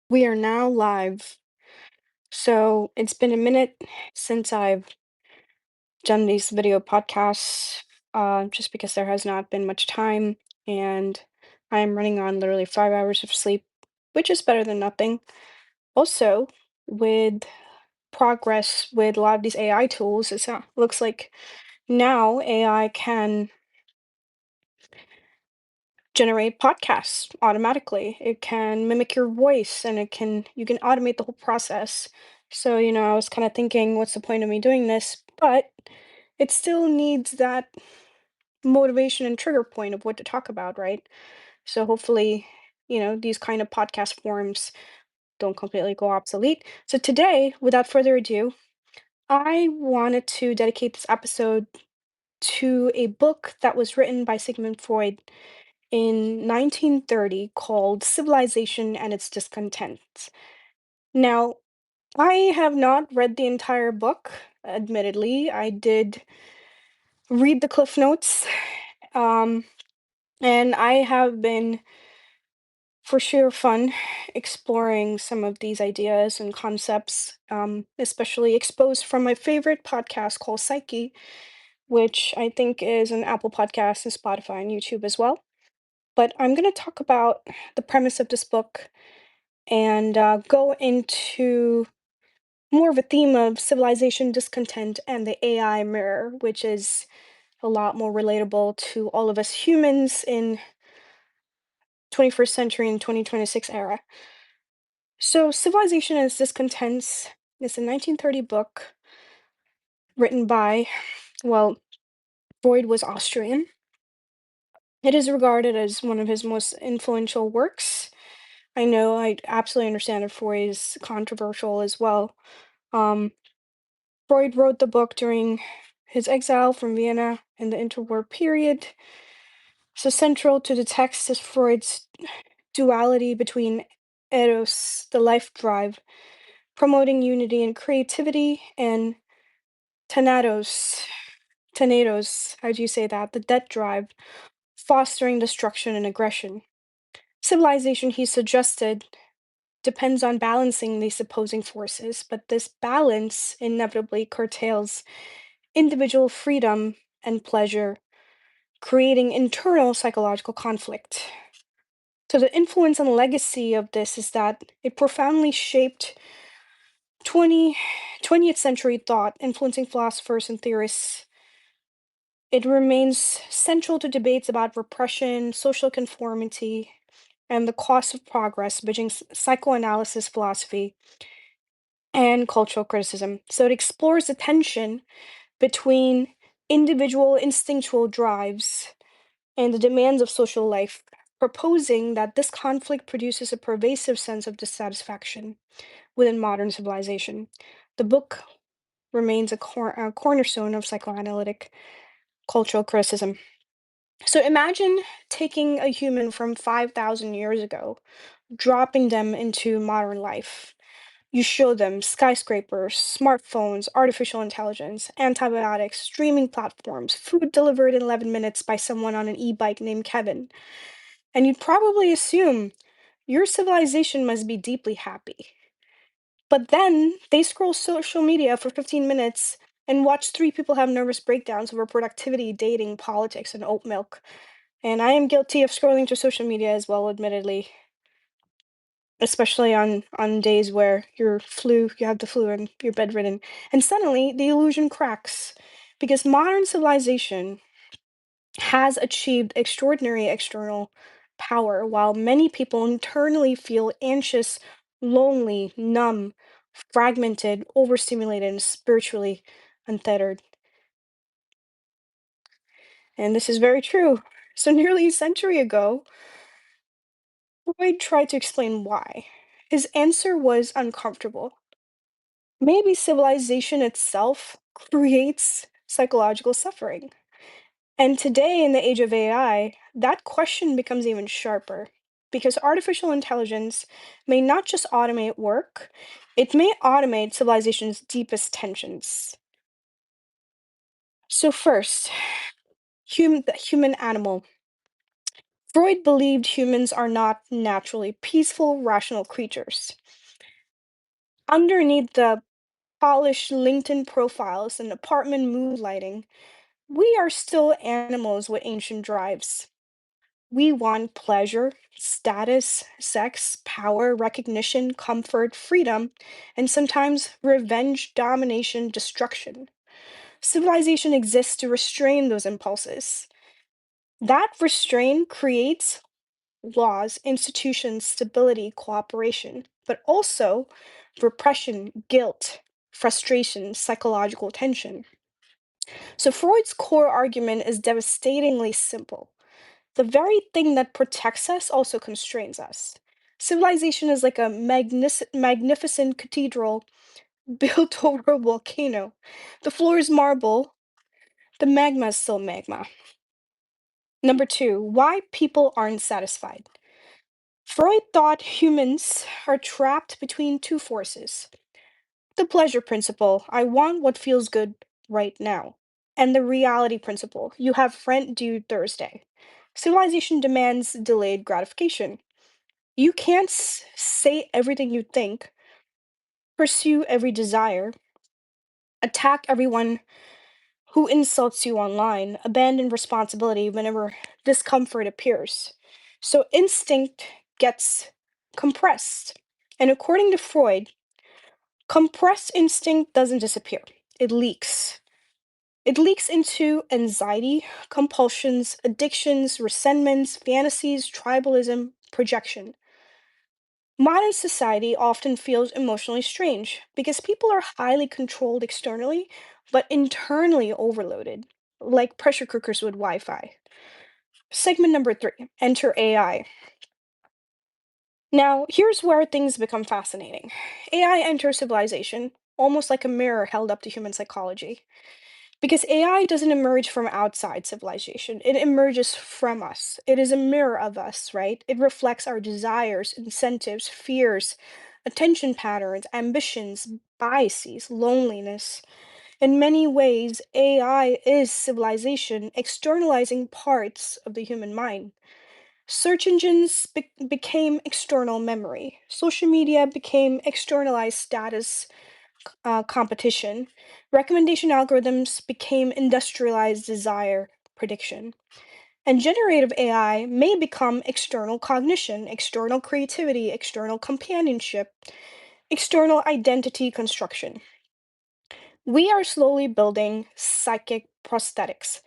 We are now live. So it's been a minute since I've done these video podcasts, just because there has not been much time, and I'm running on literally 5 hours of sleep, which is better than nothing. Also, with progress with a lot of these AI tools, looks like now AI can generate podcasts automatically. It can mimic your voice and you can automate the whole process. So, I was kind of thinking, what's the point of me doing this? But it still needs that motivation and trigger point of what to talk about, right? So hopefully, these kind of podcast forms don't completely go obsolete. So today, without further ado, I wanted to dedicate this episode to a book that was written by Sigmund Freud in 1930 called Civilization and Its Discontents. Now, I have not read the entire book, admittedly. I did read the Cliff Notes, um, and I have been, for sheer fun, exploring some of these ideas and concepts, especially exposed from my favorite podcast called Psyche, which I think is an Apple Podcast and Spotify and YouTube as well. But I'm going to talk about the premise of this book and go into more of a theme of civilization discontent and the AI mirror, which is a lot more relatable to all of us humans in 21st century and 2026 era. So, Civilization and Its Discontents is a 1930 book written by, well, Freud was Austrian. It is regarded as one of his most influential works. I know I absolutely understand that Freud is controversial as well. Um, Freud wrote the book during his exile from Vienna in the interwar period. So central to the text is Freud's duality between eros, the life drive, promoting unity and creativity, and thanatos, how do you say that? The death drive, fostering destruction and aggression. Civilization, he suggested, depends on balancing these opposing forces, but this balance inevitably curtails individual freedom and pleasure, creating internal psychological conflict. So, the influence and legacy of this is that it profoundly shaped 20th century thought, influencing philosophers and theorists. It remains central to debates about repression, social conformity, and the cost of progress, bridging psychoanalysis, philosophy, and cultural criticism. So, it explores the tension between individual instinctual drives and the demands of social life, proposing that this conflict produces a pervasive sense of dissatisfaction within modern civilization. The book remains a cornerstone of psychoanalytic cultural criticism. So imagine taking a human from 5,000 years ago, dropping them into modern life. You show them skyscrapers, smartphones, artificial intelligence, antibiotics, streaming platforms, food delivered in 11 minutes by someone on an e bike named Kevin. And you'd probably assume your civilization must be deeply happy. But then they scroll social media for 15 minutes and watch three people have nervous breakdowns over productivity, dating, politics, and oat milk. And I am guilty of scrolling through social media as well, admittedly, especially on days where you have the flu and you're bedridden. And suddenly the illusion cracks because modern civilization has achieved extraordinary external power while many people internally feel anxious, lonely, numb, fragmented, overstimulated, and spiritually untethered. And this is very true. So, nearly a century ago, Freud tried to explain why. His answer was uncomfortable. Maybe civilization itself creates psychological suffering. And today, in the age of AI, that question becomes even sharper because artificial intelligence may not just automate work, it may automate civilization's deepest tensions. So, first, the human animal. Freud believed humans are not naturally peaceful, rational creatures. Underneath the polished LinkedIn profiles and apartment mood lighting, we are still animals with ancient drives. We want pleasure, status, sex, power, recognition, comfort, freedom, and sometimes revenge, domination, destruction. Civilization exists to restrain those impulses. That restraint creates laws, institutions, stability, cooperation, but also repression, guilt, frustration, psychological tension. So Freud's core argument is devastatingly simple. The very thing that protects us also constrains us. Civilization is like a magnificent cathedral built over a volcano. The floor is marble, the magma is still magma. Number two, why people aren't satisfied. Freud thought humans are trapped between two forces: the pleasure principle, I want what feels good right now, and the reality principle, you have rent due Thursday. Civilization demands delayed gratification. You can't say everything you think, pursue every desire, attack everyone who insults you online, abandon responsibility whenever discomfort appears. So instinct gets compressed. And according to Freud, compressed instinct doesn't disappear, it leaks. It leaks into anxiety, compulsions, addictions, resentments, fantasies, tribalism, projection. Modern society often feels emotionally strange because people are highly controlled externally, but internally overloaded, like pressure cookers with Wi Fi. Segment number three, enter AI. Now, here's where things become fascinating. AI enters civilization almost like a mirror held up to human psychology. Because AI doesn't emerge from outside civilization, it emerges from us. It is a mirror of us, right? It reflects our desires, incentives, fears, attention patterns, ambitions, biases, loneliness. In many ways, AI is civilization externalizing parts of the human mind. Search engines became external memory. Social media became externalized status competition. Recommendation algorithms became industrialized desire prediction. And generative AI may become external cognition, external creativity, external companionship, external identity construction. We are slowly building psychic prosthetics,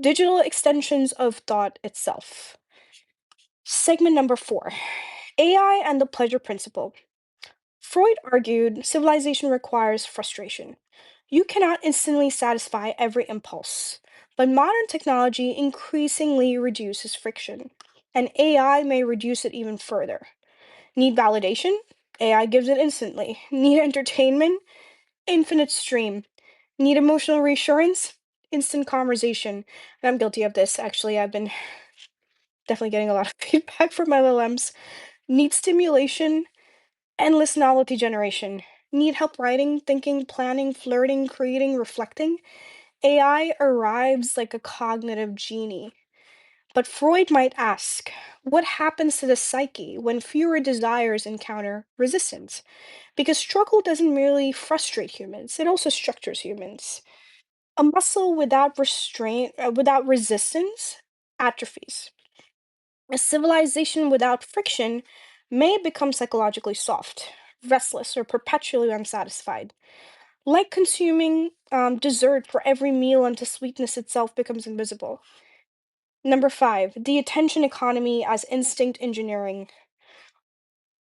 digital extensions of thought itself. Segment number four, AI and the pleasure principle. Freud argued civilization requires frustration. You cannot instantly satisfy every impulse, but modern technology increasingly reduces friction, and AI may reduce it even further. Need validation? AI gives it instantly. Need entertainment? Infinite stream. Need emotional reassurance? Instant conversation. And I'm guilty of this, actually. I've been definitely getting a lot of feedback from my LLMs. Need stimulation? Endless novelty generation. Need help writing, thinking, planning, flirting, creating, reflecting? AI arrives like a cognitive genie. But Freud might ask, what happens to the psyche when fewer desires encounter resistance? Because struggle doesn't merely frustrate humans, it also structures humans. A muscle without restraint, without resistance, atrophies. A civilization without friction may become psychologically soft, restless, or perpetually unsatisfied. Like consuming dessert for every meal until sweetness itself becomes invisible. Number five, the attention economy as instinct engineering.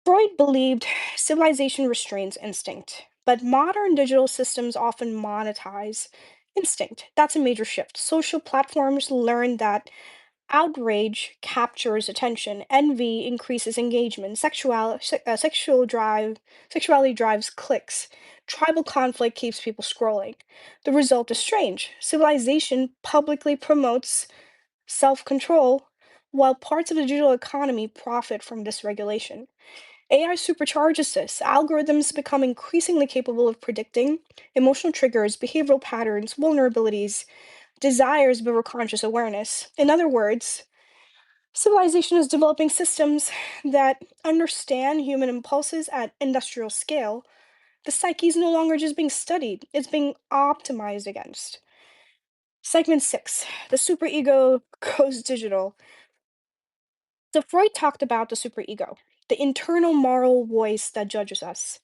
Freud believed civilization restrains instinct, but modern digital systems often monetize instinct. That's a major shift. Social platforms learn that outrage captures attention, envy increases engagement, sexuality drives clicks, tribal conflict keeps people scrolling. The result is strange. Civilization publicly promotes self-control, while parts of the digital economy profit from dysregulation. AI supercharges this. Algorithms become increasingly capable of predicting emotional triggers, behavioral patterns, vulnerabilities, desires before conscious awareness. In other words, Civilization is developing systems that understand human impulses at industrial scale. The psyche is no longer just being studied, it's being optimized against. Segment 6, the superego goes digital. So Freud talked about the superego, the internal moral voice that judges us.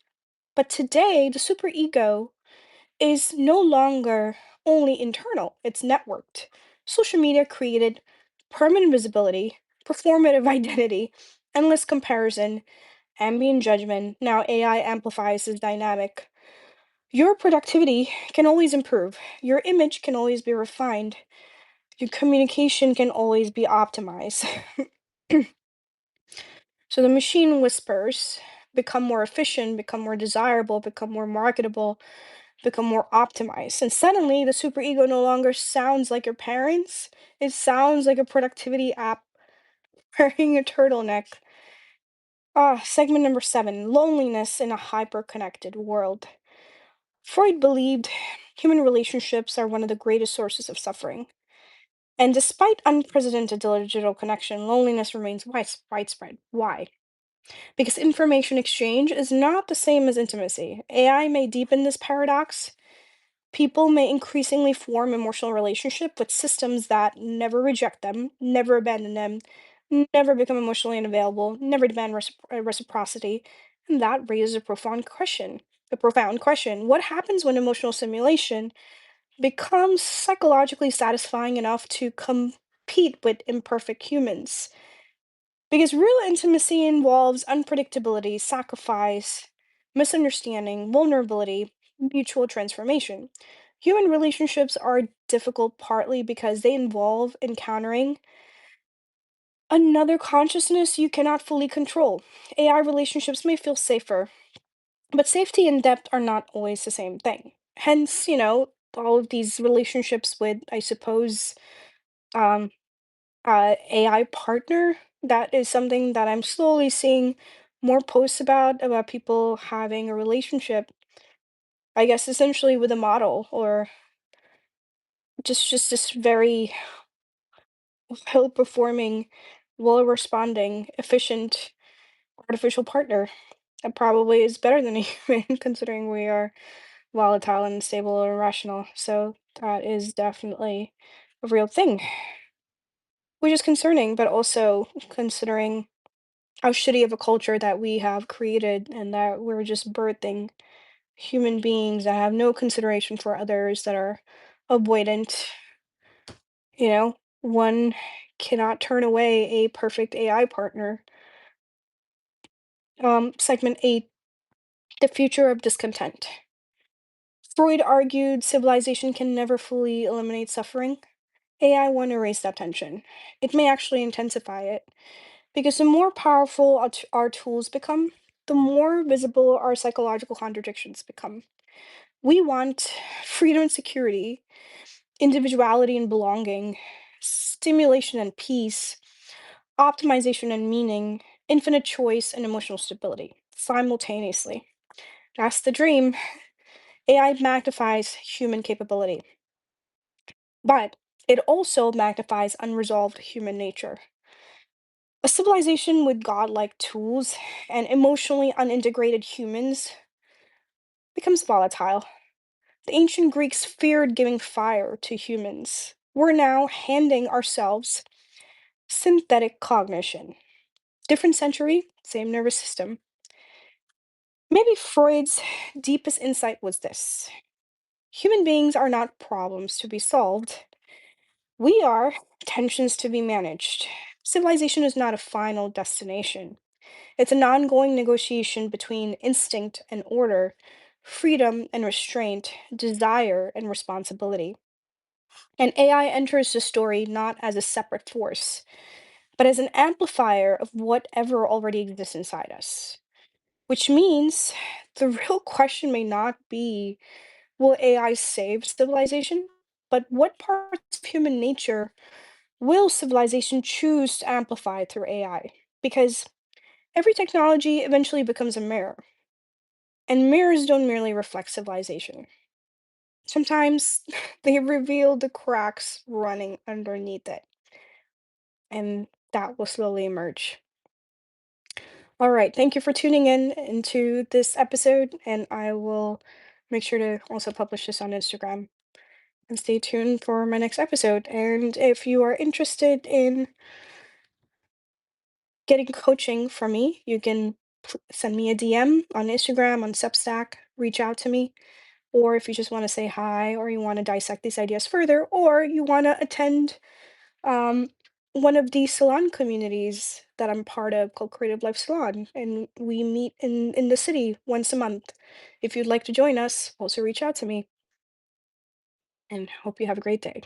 But today, the superego is no longer only internal, it's networked. Social media created permanent visibility, performative identity, endless comparison, ambient judgment. Now AI amplifies this dynamic. Your productivity can always improve, your image can always be refined, your communication can always be optimized. So the machine whispers become more efficient, become more desirable, become more marketable, become more optimized. And suddenly the superego no longer sounds like your parents. It sounds like a productivity app wearing a turtleneck. Segment number 7, loneliness in a hyper-connected world. Freud believed human relationships are one of the greatest sources of suffering. And despite unprecedented digital connection, loneliness remains widespread. Why? Because information exchange is not the same as intimacy. AI may deepen this paradox. People may increasingly form emotional relationship with systems that never reject them, never abandon them, never become emotionally unavailable, never demand reciprocity. And that raises a profound question. A profound question. What happens when emotional simulation becomes psychologically satisfying enough to compete with imperfect humans? Because real intimacy involves unpredictability, sacrifice, misunderstanding, vulnerability, mutual transformation. Human relationships are difficult partly because they involve encountering another consciousness you cannot fully control. AI relationships may feel safer, but safety and depth are not always the same thing. Hence, all of these relationships with, I suppose, um, AI partner. That is something that I'm slowly seeing more posts about people having a relationship, I guess essentially with a model or just this very well performing, well responding, efficient artificial partner that probably is better than a human considering we are volatile and stable and rational. So that is definitely a real thing, which is concerning, but also considering how shitty of a culture that we have created and that we're just birthing human beings that have no consideration for others, that are avoidant. One cannot turn away a perfect AI partner. Segment 8, the future of discontent. Freud argued civilization can never fully eliminate suffering. AI won't erase that tension. It may actually intensify it. Because the more powerful our tools become, the more visible our psychological contradictions become. We want freedom and security, individuality and belonging, stimulation and peace, optimization and meaning, infinite choice and emotional stability simultaneously. That's the dream. AI magnifies human capability, but it also magnifies unresolved human nature. A civilization with godlike tools and emotionally unintegrated humans becomes volatile. The ancient Greeks feared giving fire to humans. We're now handing ourselves synthetic cognition. Different century, same nervous system. Maybe Freud's deepest insight was this: human beings are not problems to be solved, we are tensions to be managed. Civilization is not a final destination. It's an ongoing negotiation between instinct and order, freedom and restraint, desire and responsibility. And AI enters the story not as a separate force, but as an amplifier of whatever already exists inside us. Which means the real question may not be, will AI save civilization? But what parts of human nature will civilization choose to amplify through AI? Because every technology eventually becomes a mirror. And mirrors don't merely reflect civilization. Sometimes they reveal the cracks running underneath it. And that will slowly emerge. All right, thank you for tuning in into this episode, and I will make sure to also publish this on Instagram. And stay tuned for my next episode. And if you are interested in getting coaching from me, you can send me a DM on Instagram, on Substack, reach out to me. Or if you just want to say hi, or you want to dissect these ideas further, or you want to attend um, one of the salon communities that I'm part of called Creative Life Salon, and we meet in the city once a month. If you'd like to join us, also reach out to me, and hope you have a great day.